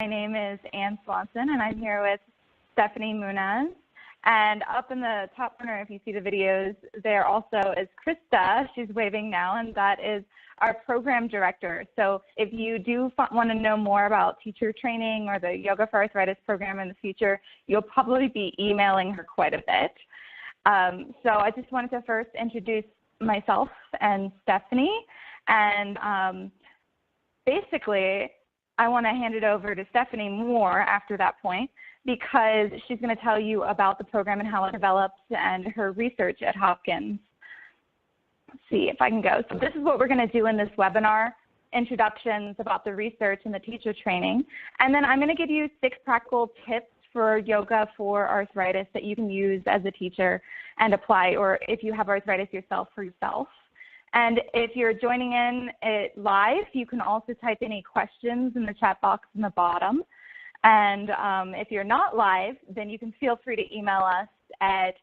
My name is Ann Swanson, and I'm here with Steffany Moonaz. And up in the top corner, if you see the videos, there also is Krista. She's waving now, and that is our program director. So if you do want to know more about teacher training or the Yoga for Arthritis program in the future, you'll probably be emailing her quite a bit. So I just wanted to first introduce myself and Steffany. And basically, I want to hand it over to Steffany more after that point, because she's going to tell you about the program and how it develops and her research at Hopkins. Let's see if I can go. So this is what we're going to do in this webinar: introductions about the research and the teacher training. And then I'm going to give you 6 practical tips for yoga for arthritis that you can use as a teacher and apply, or if you have arthritis yourself, for yourself. And if you're joining in it live, you can also type any questions in the chat box in the bottom. And if you're not live, then you can feel free to email us at,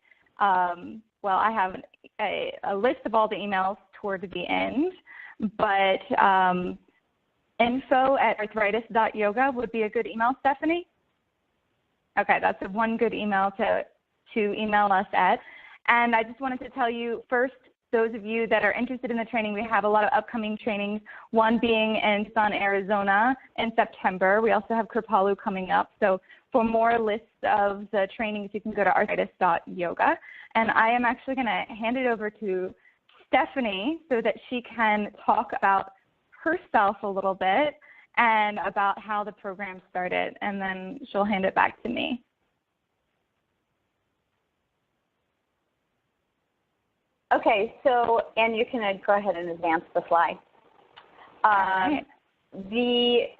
well, I have a list of all the emails toward the end, but info@arthritis.yoga would be a good email, Steffany? Okay, that's one good email to email us at. And I just wanted to tell you first, those of you that are interested in the training, we have a lot of upcoming trainings, one being in Tucson, Arizona in September. We also have Kripalu coming up. So for more lists of the trainings, you can go to arthritis.yoga. And I am actually going to hand it over to Steffany so that she can talk about herself a little bit and about how the program started, and then she'll hand it back to me. Okay, so, and you can go ahead and advance the slide. Right. The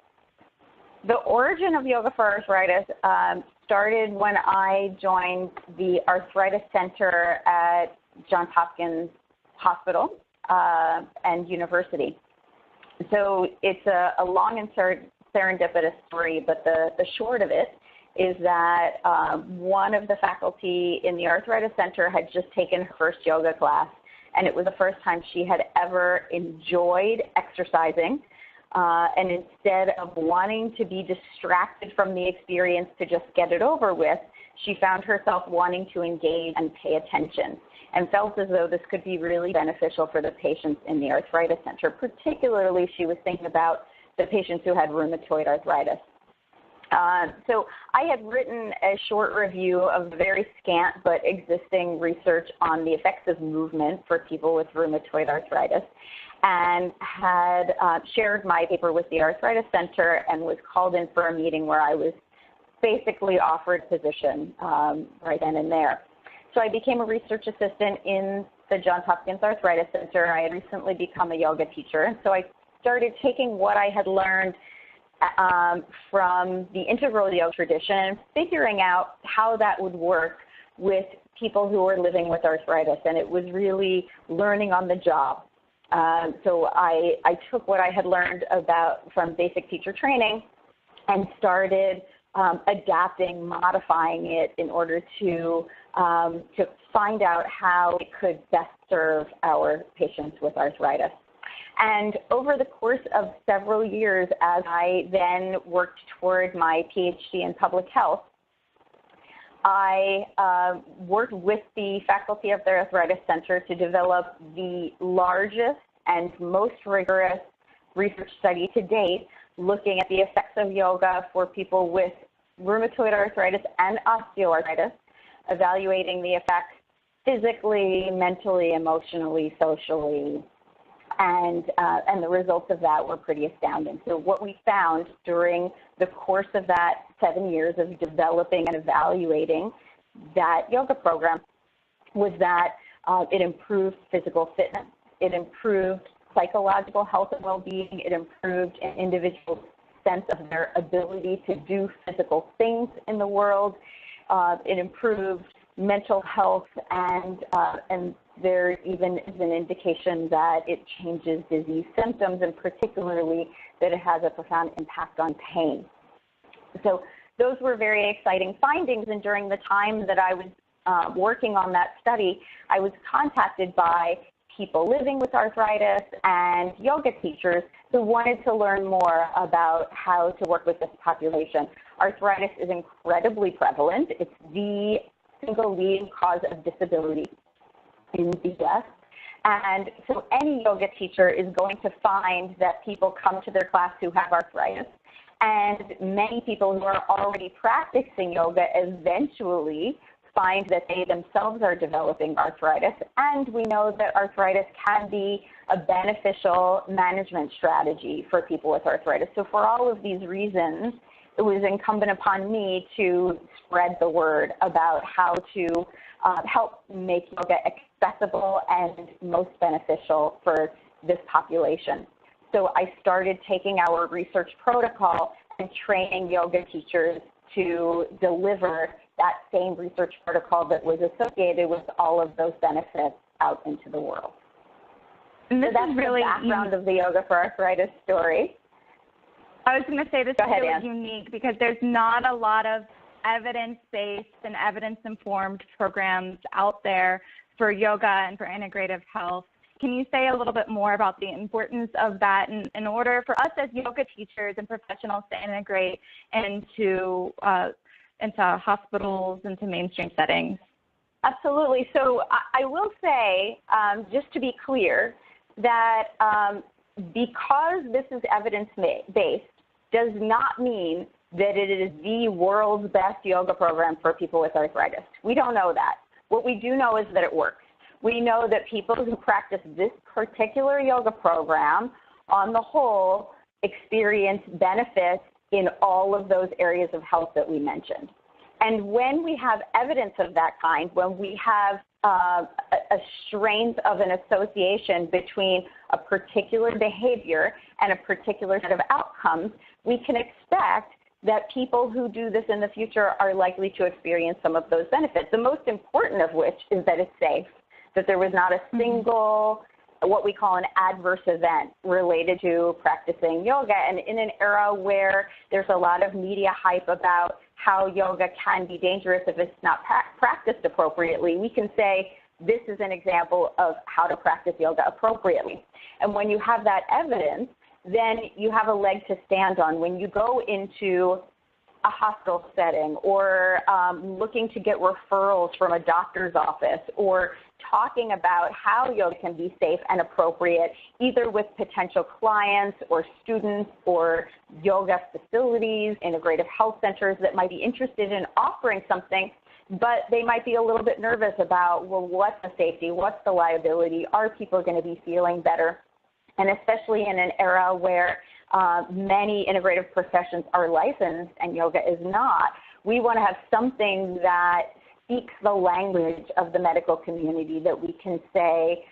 origin of Yoga for Arthritis started when I joined the Arthritis Center at Johns Hopkins Hospital and University. So it's a long and serendipitous story, but the short of it is that one of the faculty in the Arthritis Center had just taken her first yoga class, and it was the first time she had ever enjoyed exercising. And instead of wanting to be distracted from the experience to just get it over with, she found herself wanting to engage and pay attention, and felt as though this could be really beneficial for the patients in the Arthritis Center. Particularly, she was thinking about the patients who had rheumatoid arthritis. So I had written a short review of very scant but existing research on the effects of movement for people with rheumatoid arthritis, and had shared my paper with the Arthritis Center and was called in for a meeting where I was basically offered a position right then and there. So I became a research assistant in the Johns Hopkins Arthritis Center. I had recently become a yoga teacher, and so I started taking what I had learned from the integral yoga tradition, figuring out how that would work with people who were living with arthritis, and it was really learning on the job. So I took what I had learned from basic teacher training and started adapting, modifying it in order to find out how it could best serve our patients with arthritis. And over the course of several years, as I then worked toward my PhD in public health, I worked with the faculty of the Arthritis Center to develop the largest and most rigorous research study to date looking at the effects of yoga for people with rheumatoid arthritis and osteoarthritis, evaluating the effects physically, mentally, emotionally, socially, and the results of that were pretty astounding. So what we found during the course of that 7 years of developing and evaluating that yoga program was that it improved physical fitness, it improved psychological health and well-being, it improved an individual's sense of their ability to do physical things in the world, it improved mental health, and there even is an indication that it changes disease symptoms, and particularly that it has a profound impact on pain. So those were very exciting findings, and during the time that I was working on that study, I was contacted by people living with arthritis and yoga teachers who wanted to learn more about how to work with this population. Arthritis is incredibly prevalent. It's the single leading cause of disability in the U.S. And so any yoga teacher is going to find that people come to their class who have arthritis. And many people who are already practicing yoga eventually find that they themselves are developing arthritis. And we know that arthritis can be a beneficial management strategy for people with arthritis. So for all of these reasons, it was incumbent upon me to spread the word about how to help make yoga accessible and most beneficial for this population. So I started taking our research protocol and training yoga teachers to deliver that same research protocol that was associated with all of those benefits out into the world. And this so that's is really the background of the Yoga for Arthritis story. I was going to say this is really unique because there's not a lot of evidence-based and evidence-informed programs out there for yoga and for integrative health. Can you say a little bit more about the importance of that in order for us as yoga teachers and professionals to integrate into hospitals, into mainstream settings? Absolutely. So I will say, just to be clear, that because this is evidence-based does not mean that it is the world's best yoga program for people with arthritis. We don't know that. What we do know is that it works. We know that people who practice this particular yoga program, on the whole, experience benefits in all of those areas of health that we mentioned. And when we have evidence of that kind, when we have a strength of an association between a particular behavior and a particular set of outcomes, we can expect that people who do this in the future are likely to experience some of those benefits, the most important of which is that it's safe, that there was not a single, what we call an adverse event related to practicing yoga. And in an era where there's a lot of media hype about how yoga can be dangerous if it's not practiced appropriately, we can say this is an example of how to practice yoga appropriately. And when you have that evidence, then you have a leg to stand on. When you go into a hospital setting or looking to get referrals from a doctor's office or talking about how yoga can be safe and appropriate, either with potential clients or students or yoga facilities, integrative health centers that might be interested in offering something, but they might be a little bit nervous about, well, what's the safety, what's the liability, are people going to be feeling better? And especially in an era where many integrative professions are licensed and yoga is not, we want to have something that speaks the language of the medical community, that we can say,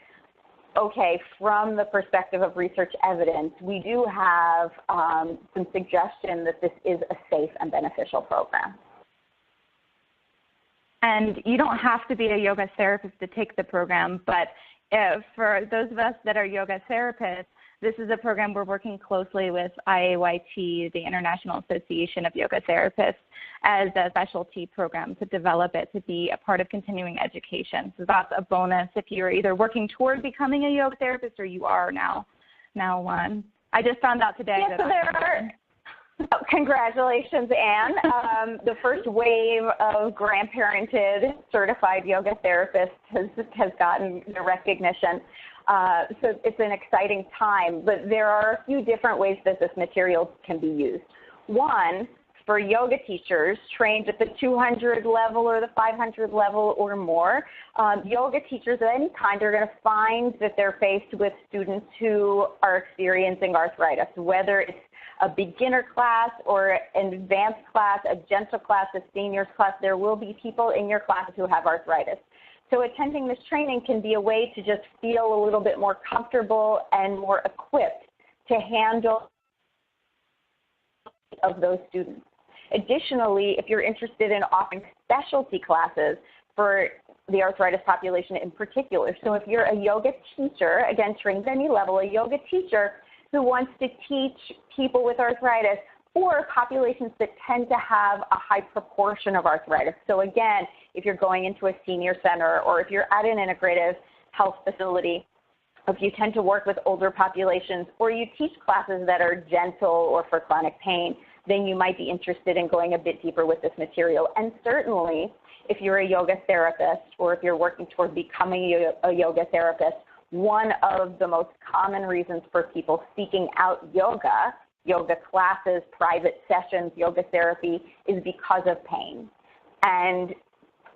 okay, from the perspective of research evidence, we do have some suggestion that this is a safe and beneficial program. And you don't have to be a yoga therapist to take the program, but for those of us that are yoga therapists, this is a program we're working closely with IAYT, the International Association of Yoga Therapists, as a specialty program to develop it to be a part of continuing education. So that's a bonus if you're either working toward becoming a yoga therapist or you are now one. I just found out today that there are. Oh, congratulations, Anne. The first wave of grandparented certified yoga therapists has gotten the recognition. So it's an exciting time, but there are a few different ways that this material can be used. One, for yoga teachers trained at the 200 level or the 500 level or more, yoga teachers of any kind are going to find that they're faced with students who are experiencing arthritis, whether it's a beginner class or an advanced class, a gentle class, a seniors class. There will be people in your class who have arthritis. So attending this training can be a way to just feel a little bit more comfortable and more equipped to handle of those students. Additionally, if you're interested in offering specialty classes for the arthritis population in particular, so if you're a yoga teacher, again, trained at any level, a yoga teacher who wants to teach people with arthritis or populations that tend to have a high proportion of arthritis. So again, if you're going into a senior center or if you're at an integrative health facility if you tend to work with older populations, or you teach classes that are gentle or for chronic pain, then you might be interested in going a bit deeper with this material. And certainly, if you're a yoga therapist or if you're working toward becoming a yoga therapist, one of the most common reasons for people seeking out yoga classes, private sessions, yoga therapy, is because of pain. And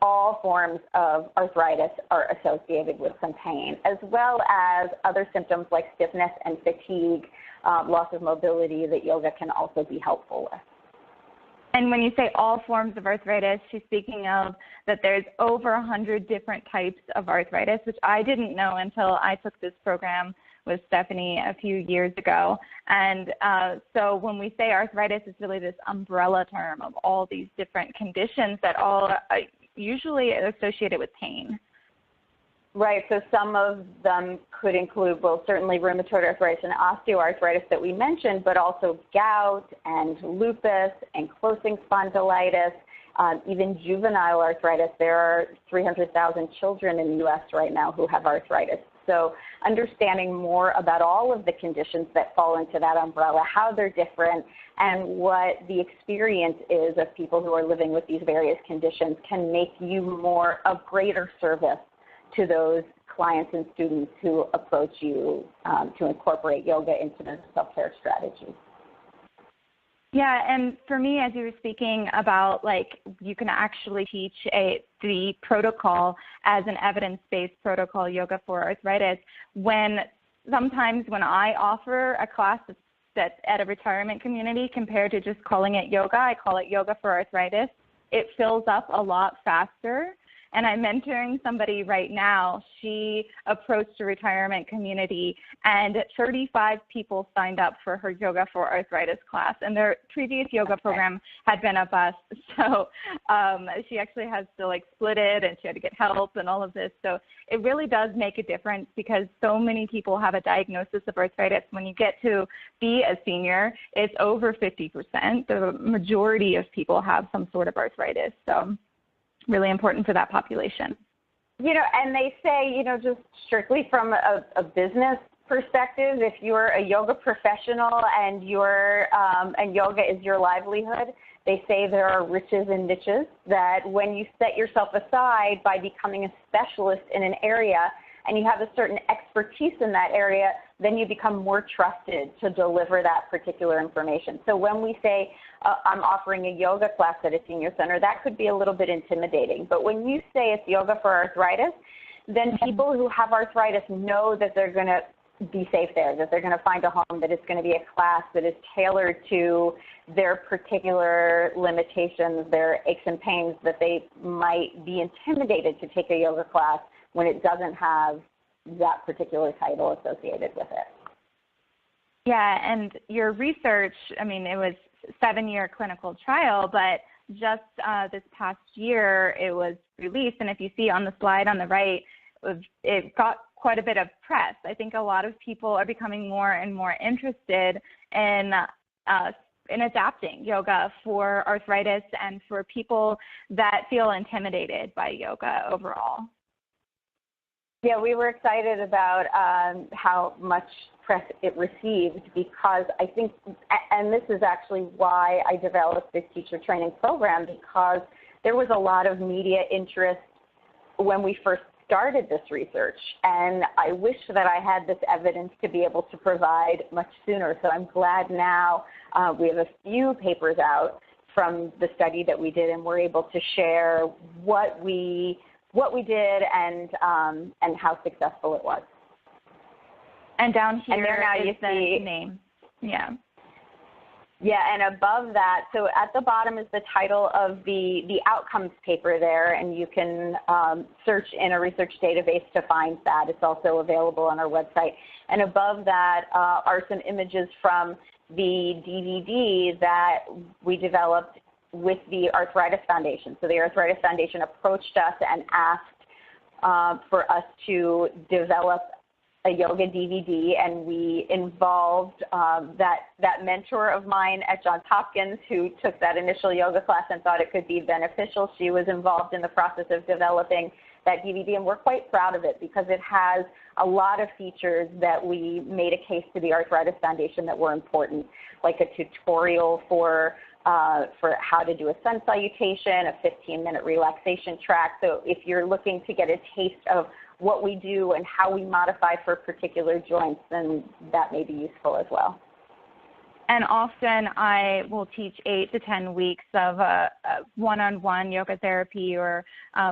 all forms of arthritis are associated with some pain, as well as other symptoms like stiffness and fatigue, loss of mobility that yoga can also be helpful with. And when you say all forms of arthritis, she's speaking of that there's over 100 different types of arthritis, which I didn't know until I took this program with Steffany a few years ago. And so when we say arthritis, it's really this umbrella term of all these different conditions that all usually associated with pain. Right, so some of them could include, well, certainly rheumatoid arthritis and osteoarthritis that we mentioned, but also gout and lupus, ankylosing spondylitis, even juvenile arthritis. There are 300,000 children in the U.S. right now who have arthritis. So understanding more about all of the conditions that fall into that umbrella, how they're different, and what the experience is of people who are living with these various conditions can make you more of greater service to those clients and students who approach you to incorporate yoga into their self-care strategies. Yeah, and for me, as you were speaking about, like, you can actually teach the protocol as an evidence-based protocol, yoga for arthritis, sometimes when I offer a class that's at a retirement community compared to just calling it yoga, I call it yoga for arthritis, it fills up a lot faster. And I'm mentoring somebody right now. She approached a retirement community, and 35 people signed up for her yoga for arthritis class. And their previous yoga program had been a bust. So she actually has to split it, and she had to get help and all of this. So it really does make a difference because so many people have a diagnosis of arthritis. When you get to be a senior, it's over 50%. The majority of people have some sort of arthritis. So really important for that population. And they say, just strictly from a business perspective, if you're a yoga professional and and yoga is your livelihood, they say there are riches and niches, that when you set yourself aside by becoming a specialist in an area and you have a certain expertise in that area, then you become more trusted to deliver that particular information. So when we say, I'm offering a yoga class at a senior center, that could be a little bit intimidating. But when you say it's yoga for arthritis, then people who have arthritis know that they're going to be safe there, that they're going to find a home, that it's going to be a class that is tailored to their particular limitations, their aches and pains, that they might be intimidated to take a yoga class when it doesn't have that particular title associated with it. Yeah, and your research, it was a 7-year clinical trial, but just this past year it was released, and if you see on the slide on the right, it got quite a bit of press. I think a lot of people are becoming more and more interested in adapting yoga for arthritis and for people that feel intimidated by yoga overall. Yeah, we were excited about how much press it received, because I think, and this is actually why I developed this teacher training program, because there was a lot of media interest when we first started this research, and I wish that I had this evidence to be able to provide much sooner. So I'm glad now we have a few papers out from the study that we did, and we're able to share what we did and how successful it was. And down here and there now is you the see, name. Yeah. Yeah, and above that, so at the bottom is the title of the outcomes paper there, and you can search in a research database to find that. It's also available on our website. And above that are some images from the DVD that we developed with the Arthritis Foundation. So the Arthritis Foundation approached us and asked for us to develop a yoga DVD, and we involved that mentor of mine at Johns Hopkins who took that initial yoga class and thought it could be beneficial. She was involved in the process of developing that DVD, and we're quite proud of it because it has a lot of features that we made a case to the Arthritis Foundation that were important, like a tutorial for how to do a sun salutation, a 15-minute relaxation track. So if you're looking to get a taste of what we do and how we modify for particular joints, then that may be useful as well. And often I will teach 8 to 10 weeks of a one-on-one yoga therapy or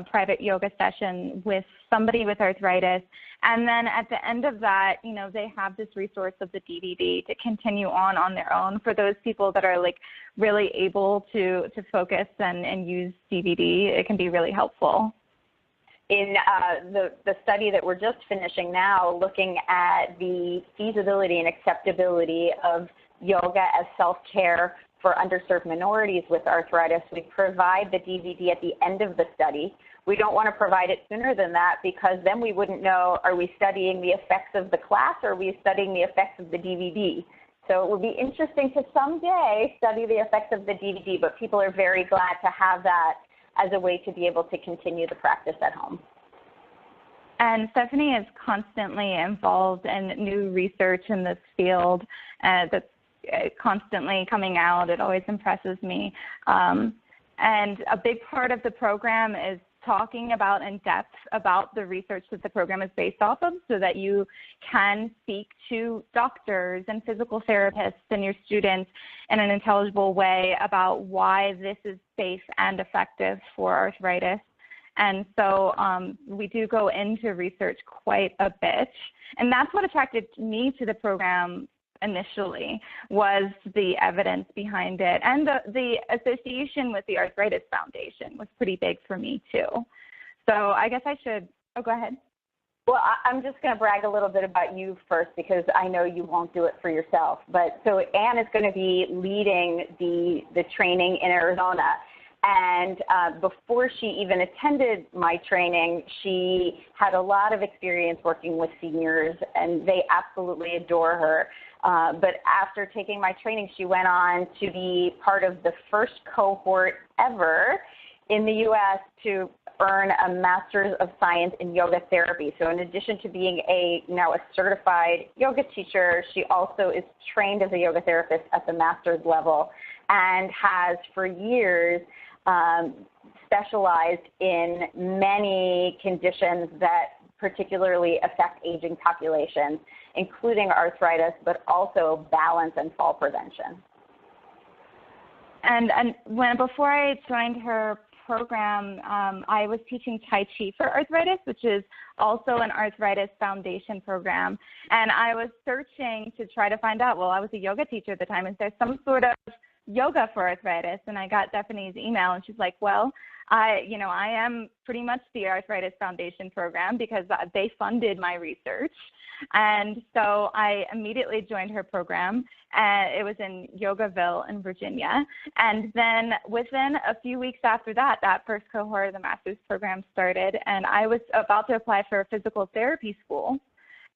private yoga session with somebody with arthritis. And then at the end of that, you know, they have this resource of the DVD to continue on their own. For those people that are like really able to focus and use DVD, it can be really helpful. In the study that we're just finishing now, looking at the feasibility and acceptability of yoga as self-care for underserved minorities with arthritis, we provide the DVD at the end of the study. We don't want to provide it sooner than that because then we wouldn't know, are we studying the effects of the class or are we studying the effects of the DVD? So it would be interesting to someday study the effects of the DVD, but people are very glad to have that as a way to be able to continue the practice at home. And Steffany is constantly involved in new research in this field that's constantly coming out. It always impresses me. And a big part of the program is talking about in depth about the research that the program is based off of so that you can speak to doctors and physical therapists and your students in an intelligible way about why this is safe and effective for arthritis. And so we do go into research quite a bit. And that's what attracted me to the program initially, was the evidence behind it. And the association with the Arthritis Foundation was pretty big for me too. So I guess I should, go ahead. Well, I'm just going to brag a little bit about you first because I know you won't do it for yourself. But so Anne is going to be leading the training in Arizona. And before she even attended my training, she had a lot of experience working with seniors, and they absolutely adore her. But after taking my training, she went on to be part of the first cohort ever in the U.S. to earn a Master's of Science in Yoga Therapy. So in addition to being now a certified yoga teacher, she also is trained as a yoga therapist at the master's level and has for years specialized in many conditions that particularly affect aging populations, including arthritis, but also balance and fall prevention. And before I joined her program, I was teaching Tai Chi for arthritis, which is also an Arthritis Foundation program. And I was searching to try to find out, well, I was a yoga teacher at the time, is there some sort of yoga for arthritis? And I got Steffany's email, and she's like, well, I am pretty much the Arthritis Foundation program because they funded my research. And so I immediately joined her program. It was in Yogaville in Virginia. And then within a few weeks after that, that first cohort of the master's program started, and I was about to apply for a physical therapy school.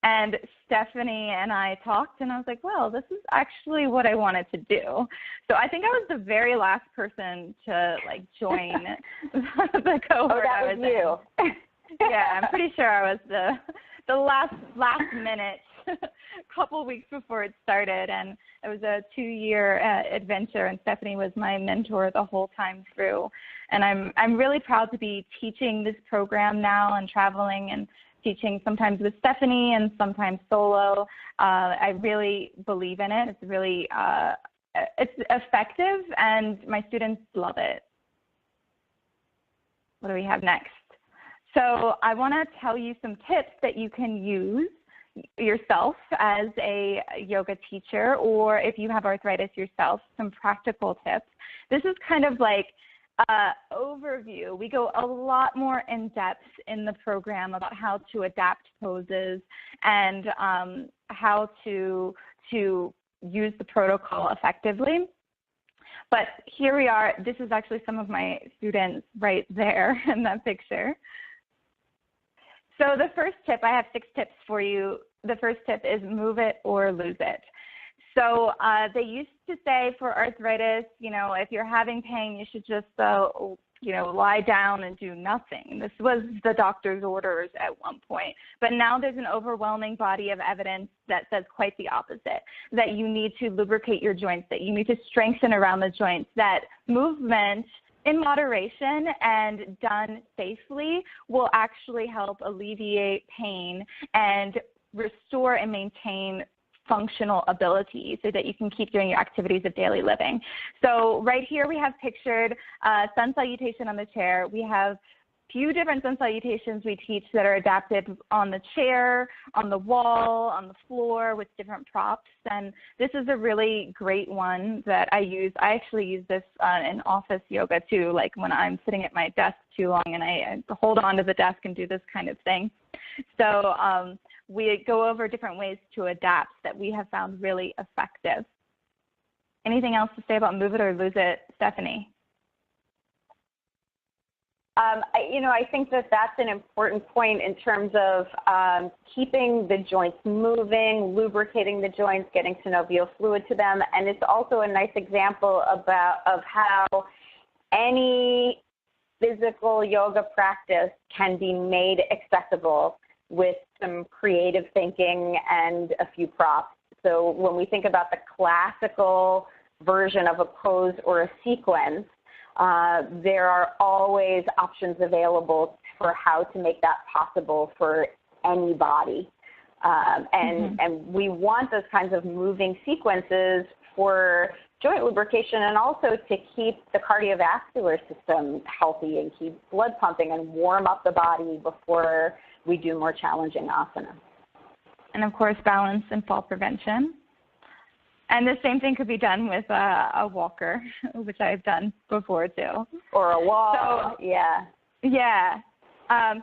And Steffany and I talked, and I was like, well, this is actually what I wanted to do. So I think I was the very last person to join the cohort. Oh, that was you. Yeah, I'm pretty sure I was the last minute, couple weeks before it started, and it was a 2-year adventure, and Steffany was my mentor the whole time through. And I'm really proud to be teaching this program now and traveling and teaching sometimes with Steffany and sometimes solo. I really believe in it. It's really it's effective, and my students love it. What do we have next? So I want to tell you some tips that you can use yourself as a yoga teacher, or if you have arthritis yourself, some practical tips. This is kind of like overview. We go a lot more in depth in the program about how to adapt poses and how to use the protocol effectively. But here we are. This is actually some of my students right there in that picture. So the first tip, I have 6 tips for you. The first tip is move it or lose it. So they used to say for arthritis, if you're having pain, you should just lie down and do nothing. This was the doctor's orders at one point. But now there's an overwhelming body of evidence that says quite the opposite, that you need to lubricate your joints, that you need to strengthen around the joints, that movement in moderation and done safely will actually help alleviate pain and restore and maintain functional ability so that you can keep doing your activities of daily living. So right here we have pictured sun salutation on the chair. We have few different sun salutations we teach that are adapted on the chair, on the wall, on the floor with different props. And this is a really great one that I use. I actually use this in office yoga too, like when I'm sitting at my desk too long and I hold on to the desk and do this kind of thing. So we go over different ways to adapt that we have found really effective. Anything else to say about move it or lose it, Steffany? I think that that's an important point in terms of keeping the joints moving, lubricating the joints, getting synovial fluid to them, and it's also a nice example of how any physical yoga practice can be made accessible with some creative thinking and a few props. So when we think about the classical version of a pose or a sequence, there are always options available for how to make that possible for anybody. And we want those kinds of moving sequences for joint lubrication and also to keep the cardiovascular system healthy and keep blood pumping and warm up the body before we do more challenging asanas. And of course, balance and fall prevention. And the same thing could be done with a walker, which I've done before too. Or a wall, so, yeah. Yeah.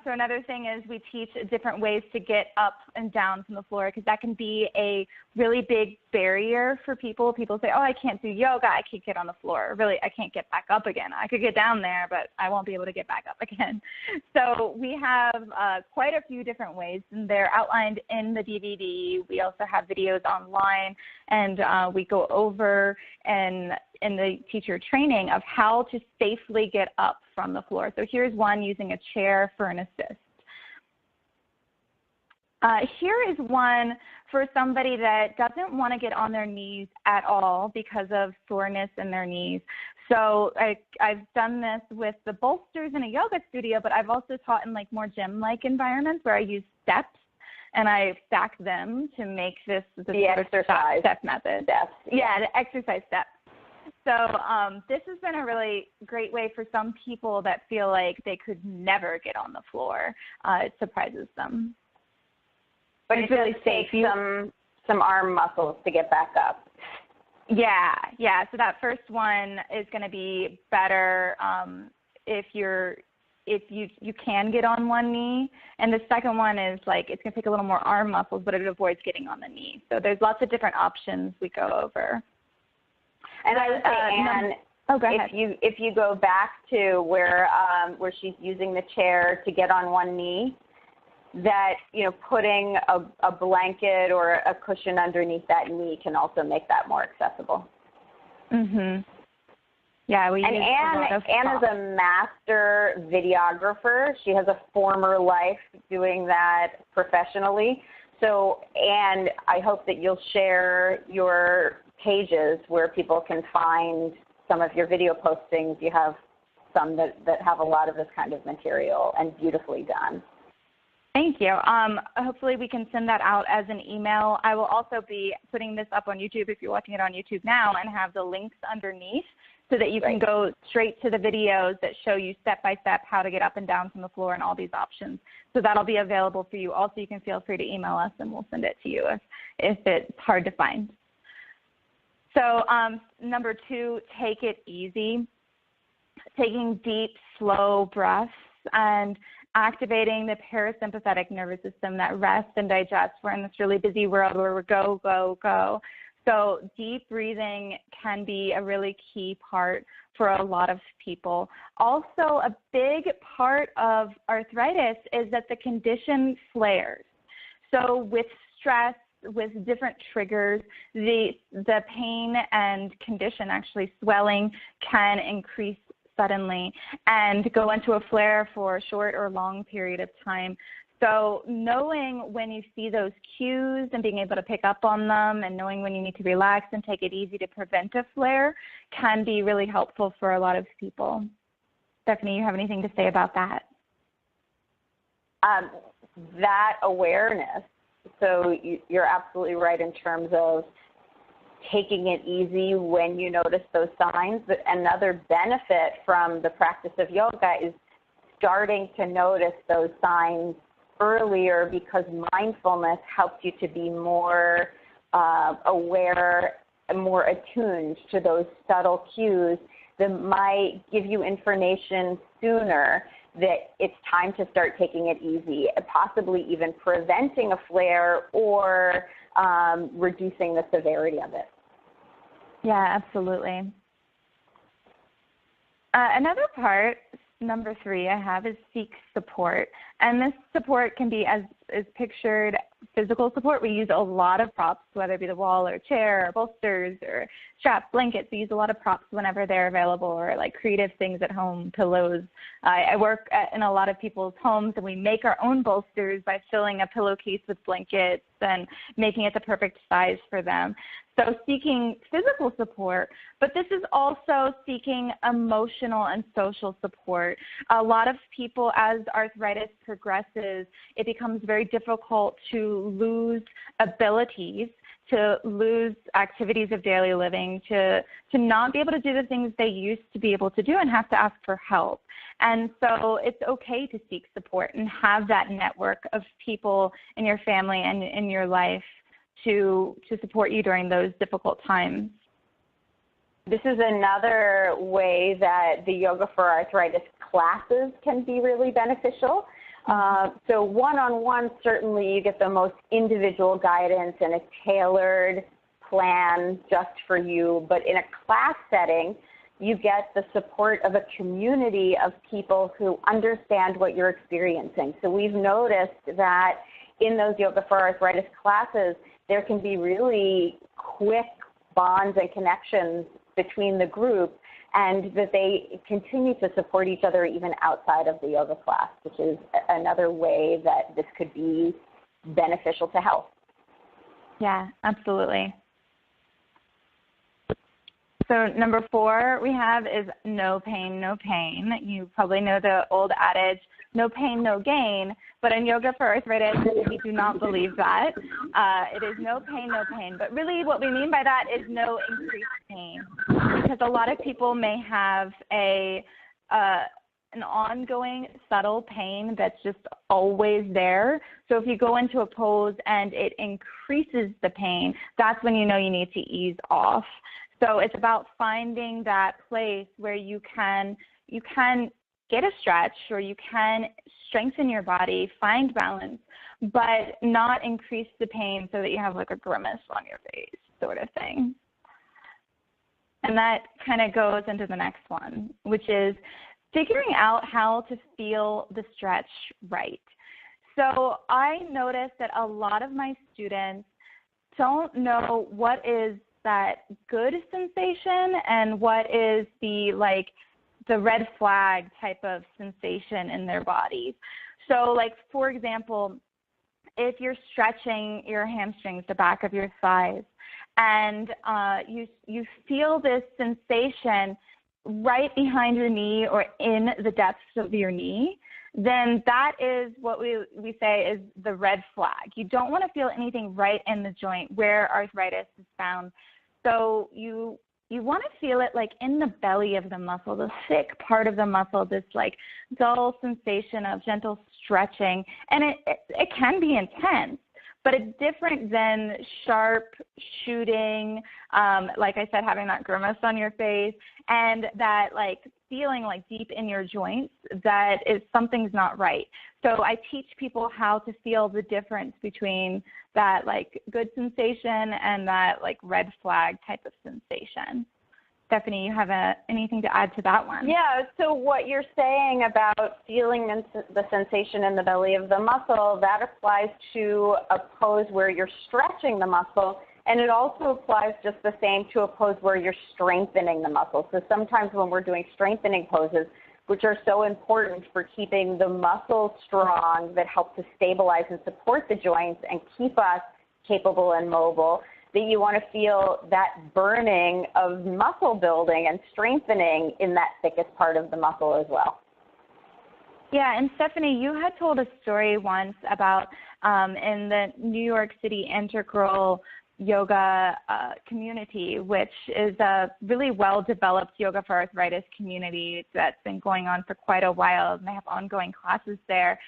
So another thing is we teach different ways to get up and down from the floor because that can be a really big barrier for people. People say, oh, I can't do yoga. I can't get on the floor. Really, I can't get back up again. I could get down there, but I won't be able to get back up again. So we have quite a few different ways, and they're outlined in the DVD. We also have videos online, and we go over in the teacher training of how to safely get up from the floor. So here's one using a chair for an assist. Here is one for somebody that doesn't want to get on their knees at all because of soreness in their knees. So I've done this with the bolsters in a yoga studio, but I've also taught in like more gym-like environments where I use steps and I stack them to make this the exercise step method. Steps. Yeah, the exercise steps. So this has been a really great way for some people that feel like they could never get on the floor. It surprises them. But it really takes some arm muscles to get back up. Yeah. So that first one is going to be better if you can get on one knee, and the second one is like it's going to take a little more arm muscles, but it avoids getting on the knee. So there's lots of different options we go over. And I would say, Anne, go ahead. if you go back to where she's using the chair to get on one knee, that putting a blanket or a cushion underneath that knee can also make that more accessible. Yeah, Anne is a master videographer. She has a former life doing that professionally. So, Anne, I hope that you'll share your pages where people can find some of your video postings. You have some that have a lot of this kind of material and beautifully done. Thank you. Hopefully we can send that out as an email. I will also be putting this up on YouTube if you're watching it on YouTube now and have the links underneath so that you can go straight to the videos that show you step by step how to get up and down from the floor and all these options. So that'll be available for you. Also, you can feel free to email us and we'll send it to you if it's hard to find. So number 2, take it easy. Taking deep, slow breaths and activating the parasympathetic nervous system that rests and digests. We're in this really busy world where we're go, go, go. So deep breathing can be a really key part for a lot of people. Also, a big part of arthritis is that the condition flares. So with stress, with different triggers, the pain and condition, actually swelling, can increase suddenly and go into a flare for a short or long period of time. So knowing when you see those cues and being able to pick up on them and knowing when you need to relax and take it easy to prevent a flare can be really helpful for a lot of people. Steffany, you have anything to say about that? That awareness, so you're absolutely right in terms of taking it easy when you notice those signs. But another benefit from the practice of yoga is starting to notice those signs earlier, because mindfulness helps you to be more aware and more attuned to those subtle cues that might give you information sooner that it's time to start taking it easy, possibly even preventing a flare or reducing the severity of it. Yeah, absolutely. Another part, number 3 I have, is seek support. And this support can be, as is pictured, physical support. We use a lot of props, whether it be the wall or chair or bolsters or straps, blankets. We use a lot of props whenever they're available, or like creative things at home, pillows. I work in a lot of people's homes, and we make our own bolsters by filling a pillowcase with blankets and making it the perfect size for them. So seeking physical support, but this is also seeking emotional and social support. A lot of people, as arthritis progresses, it becomes very difficult to lose abilities, to lose activities of daily living, to not be able to do the things they used to be able to do and have to ask for help. And so it's okay to seek support and have that network of people in your family and in your life to support you during those difficult times. This is another way that the Yoga for Arthritis classes can be really beneficial. So one-on-one, certainly you get the most individual guidance and a tailored plan just for you. But in a class setting, you get the support of a community of people who understand what you're experiencing. So we've noticed that in those Yoga for Arthritis classes, there can be really quick bonds and connections between the group, and that they continue to support each other even outside of the yoga class, which is another way that this could be beneficial to health. Yeah, absolutely. So number 4 we have is no pain, no pain. You probably know the old adage, no pain, no gain, but in Yoga for Arthritis, we do not believe that. It is no pain, no pain, but really what we mean by that is no increased pain, because a lot of people may have an ongoing subtle pain that's just always there. So if you go into a pose and it increases the pain, that's when you know you need to ease off. So it's about finding that place where you can get a stretch, or you can strengthen your body, find balance, but not increase the pain so that you have like a grimace on your face sort of thing. And that kind of goes into the next one, which is figuring out how to feel the stretch right. So I noticed that a lot of my students don't know what is that good sensation and what is the red flag type of sensation in their bodies. So like, for example, if you're stretching your hamstrings, the back of your thighs, and you feel this sensation right behind your knee or in the depths of your knee, then that is what we say is the red flag. You don't want to feel anything right in the joint where arthritis is found. So you want to feel it like in the belly of the muscle, the thick part of the muscle, this like dull sensation of gentle stretching. And it can be intense, but it's different than sharp shooting, like I said, having that grimace on your face, and that like feeling like deep in your joints that is something's not right. So I teach people how to feel the difference between that like good sensation and that like red flag type of sensation. Steffany, you have anything to add to that one? Yeah, so what you're saying about feeling the sensation in the belly of the muscle, that applies to a pose where you're stretching the muscle And it also applies just the same to a pose where you're strengthening the muscle. So sometimes when we're doing strengthening poses, which are so important for keeping the muscles strong that help to stabilize and support the joints and keep us capable and mobile, that you want to feel that burning of muscle building and strengthening in that thickest part of the muscle as well. Yeah, and Steffany, you had told a story once about in the New York City Integral Yoga community, which is a really well-developed yoga for arthritis community that's been going on for quite a while, and they have ongoing classes there.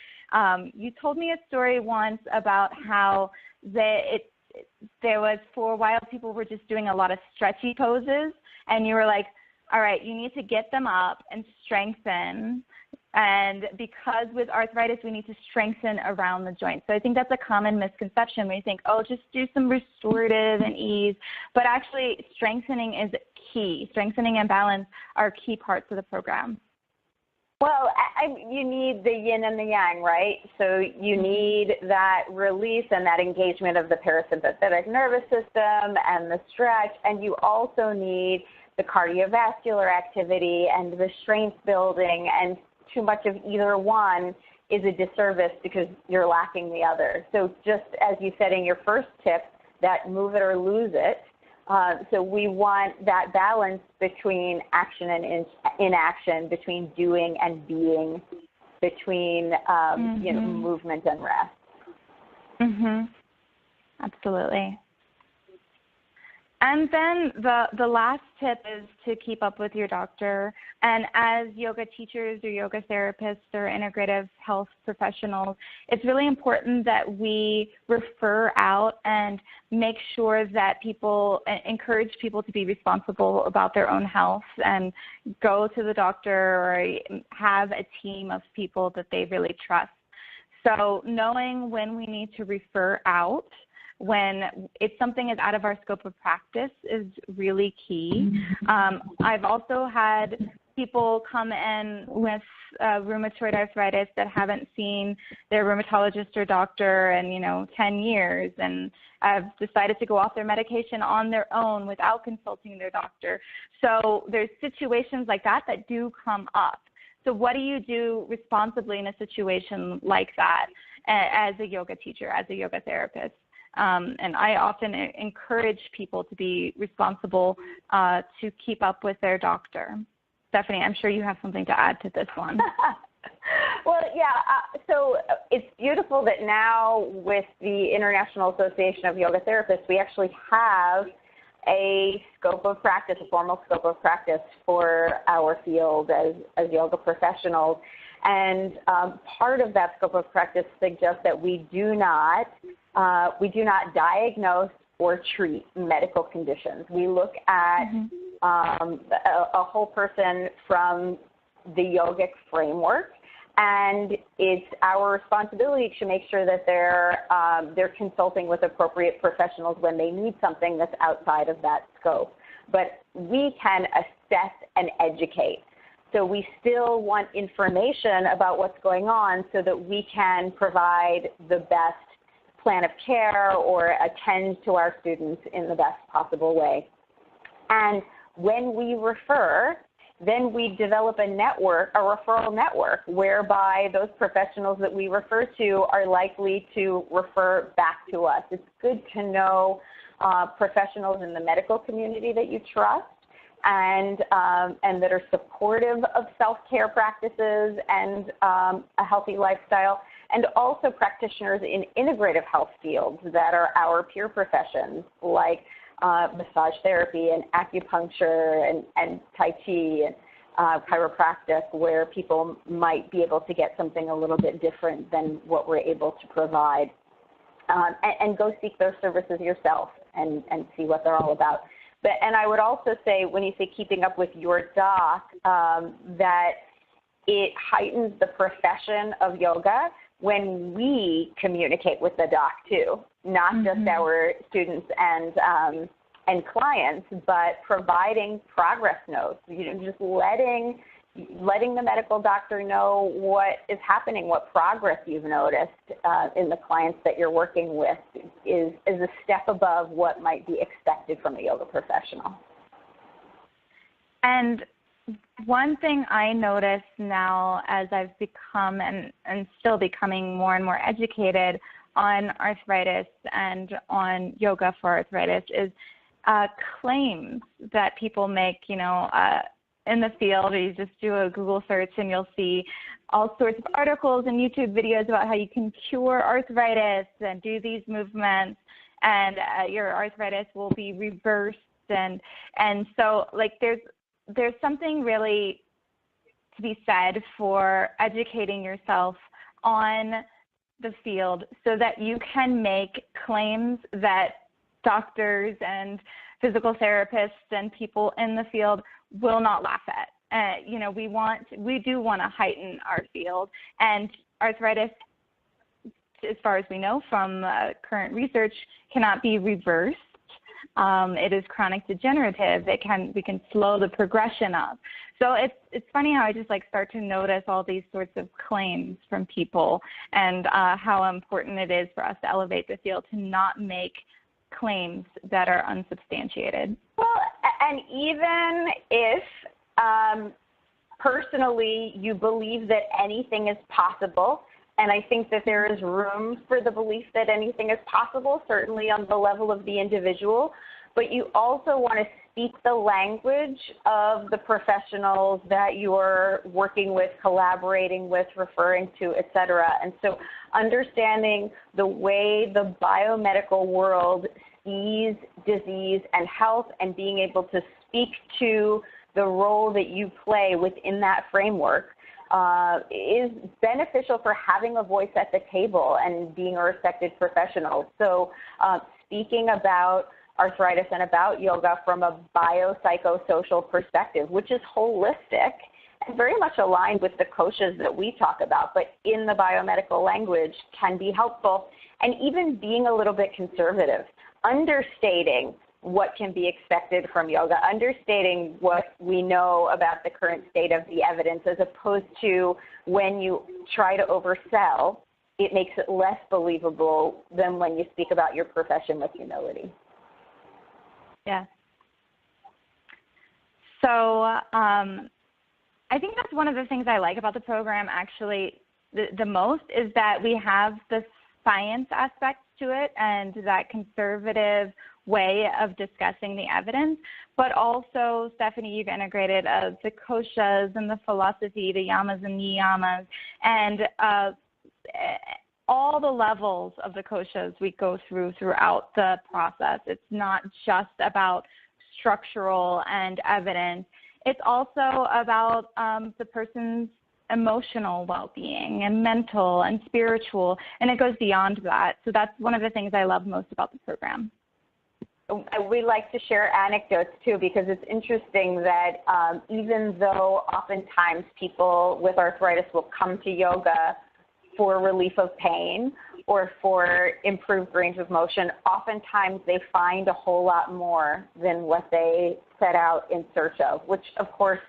You told me a story once about how there was, for a while, people were just doing a lot of stretchy poses, and you were like, all right, you need to get them up and strengthen. And because with arthritis, we need to strengthen around the joint. So I think that's a common misconception when you think, oh, just do some restorative and ease. But actually, strengthening is key. Strengthening and balance are key parts of the program. Well, you need the yin and the yang, right? So you need that release and that engagement of the parasympathetic nervous system and the stretch, and you also need the cardiovascular activity and the strength building, and too much of either one is a disservice because you're lacking the other. So just as you said in your first tip, that move it or lose it, so we want that balance between action and inaction, between doing and being, between you know, movement and rest. Absolutely. And then the last tip is to keep up with your doctor. And as yoga teachers or yoga therapists or integrative health professionals, it's really important that we refer out and make sure that people, encourage people to be responsible about their own health and go to the doctor or have a team of people that they really trust. So knowing when we need to refer out, when if something is out of our scope of practice, is really key. I've also had people come in with rheumatoid arthritis that haven't seen their rheumatologist or doctor in 10 years, and have decided to go off their medication on their own without consulting their doctor. So there's situations like that that do come up. So what do you do responsibly in a situation like that as a yoga teacher, as a yoga therapist? And I often encourage people to be responsible to keep up with their doctor. Steffany, I'm sure you have something to add to this one. Well, yeah, so it's beautiful that now with the International Association of Yoga Therapists, we actually have a scope of practice, a formal scope of practice for our field as yoga professionals. And part of that scope of practice suggests that we do not diagnose or treat medical conditions. We look at a whole person from the yogic framework, and it's our responsibility to make sure that they're consulting with appropriate professionals when they need something that's outside of that scope. But we can assess and educate. So we still want information about what's going on so that we can provide the best plan of care or attend to our students in the best possible way. And when we refer, then we develop a network, a referral network, whereby those professionals that we refer to are likely to refer back to us. It's good to know professionals in the medical community that you trust and that are supportive of self-care practices and a healthy lifestyle, and also practitioners in integrative health fields that are our peer professions, like massage therapy and acupuncture and Tai Chi and chiropractic, where people might be able to get something a little bit different than what we're able to provide. And go seek those services yourself and see what they're all about. And I would also say, when you say keeping up with your doc, that it heightens the profession of yoga when we communicate with the doc too, not just our students and clients, but providing progress notes, just letting letting the medical doctor know what is happening, what progress you've noticed in the clients that you're working with is a step above what might be expected from a yoga professional. And one thing I notice now as I've become and still becoming more and more educated on arthritis and on yoga for arthritis is claims that people make, you know, in the field. You just do a Google search and you'll see all sorts of articles and YouTube videos about how you can cure arthritis and do these movements and your arthritis will be reversed. And so like there's something really to be said for educating yourself on the field so that you can make claims that doctors and physical therapists and people in the field will not laugh at. You know, we do want to heighten our field, and arthritis, as far as we know from current research, cannot be reversed. It is chronic degenerative. We can slow the progression of. So it's funny how I just like start to notice all these sorts of claims from people and how important it is for us to elevate the field to not make claims that are unsubstantiated. Well, and even if personally you believe that anything is possible, and I think that there is room for the belief that anything is possible, certainly on the level of the individual, but you also want to speak the language of the professionals that you're working with, collaborating with, referring to, et cetera. And so understanding the way the biomedical world sees disease and health and being able to speak to the role that you play within that framework is beneficial for having a voice at the table and being a respected professional. So speaking about arthritis and about yoga from a biopsychosocial perspective, which is holistic and very much aligned with the koshas that we talk about, but in the biomedical language can be helpful. And even being a little bit conservative, understating what can be expected from yoga, understating what we know about the current state of the evidence, as opposed to when you try to oversell, it makes it less believable than when you speak about your profession with humility. Yeah. So I think that's one of the things I like about the program actually the most is that we have the science aspects to it and that conservative way of discussing the evidence, but also, Steffany, you've integrated the koshas and the philosophy, the yamas and niyamas, and all the levels of the koshas we go throughout the process. It's not just about structural and evidence. It's also about the person's emotional well-being and mental and spiritual, and it goes beyond that. So that's one of the things I love most about the program. We like to share anecdotes too, because it's interesting that even though oftentimes people with arthritis will come to yoga for relief of pain or for improved range of motion, oftentimes they find a whole lot more than what they set out in search of, which of course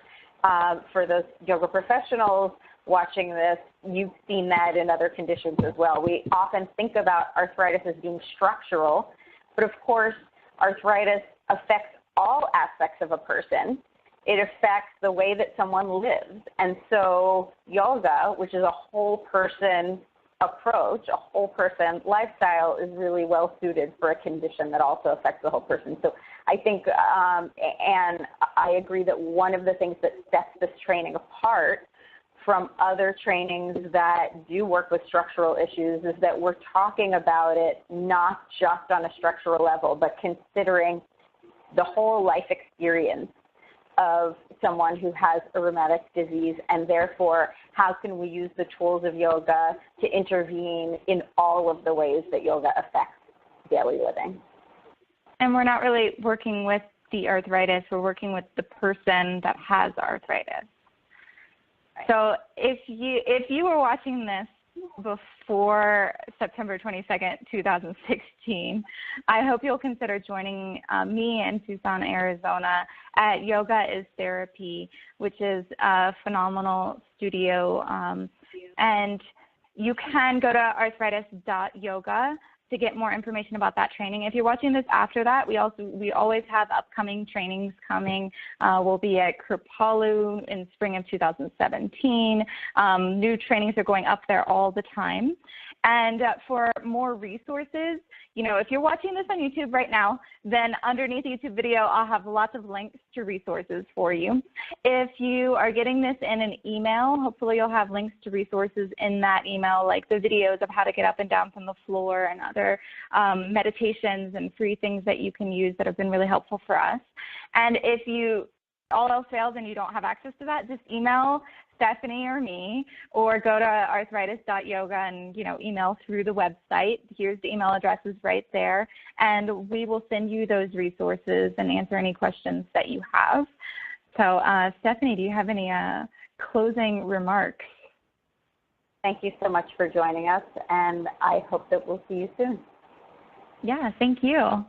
for those yoga professionals watching this, you've seen that in other conditions as well. We often think about arthritis as being structural, but of course arthritis affects all aspects of a person. It affects the way that someone lives. And so yoga, which is a whole person approach, a whole person lifestyle, is really well suited for a condition that also affects the whole person. So I think, and I agree that one of the things that sets this training apart from other trainings that do work with structural issues is that we're talking about it not just on a structural level, but considering the whole life experience of someone who has a rheumatic disease, and therefore how can we use the tools of yoga to intervene in all of the ways that yoga affects daily living. And we're not really working with the arthritis, we're working with the person that has arthritis. So if you were watching this before September 22nd, 2016. I hope you'll consider joining me in Tucson, Arizona at Yoga is Therapy, which is a phenomenal studio. And you can go to arthritis.yoga to get more information about that training. If you're watching this after that, we always have upcoming trainings coming. We'll be at Kripalu in spring of 2017. New trainings are going up there all the time. And for more resources, you know, if you're watching this on YouTube right now, then underneath the YouTube video, I'll have lots of links to resources for you. If you are getting this in an email, hopefully you'll have links to resources in that email, like the videos of how to get up and down from the floor and other meditations and free things that you can use that have been really helpful for us. And if all else fails and you don't have access to that, just email Steffany or me, or go to arthritis.yoga and, you know, email through the website. Here's the email addresses right there, and we will send you those resources and answer any questions that you have. So, Steffany, do you have any closing remarks? Thank you so much for joining us, and I hope that we'll see you soon. Yeah, thank you.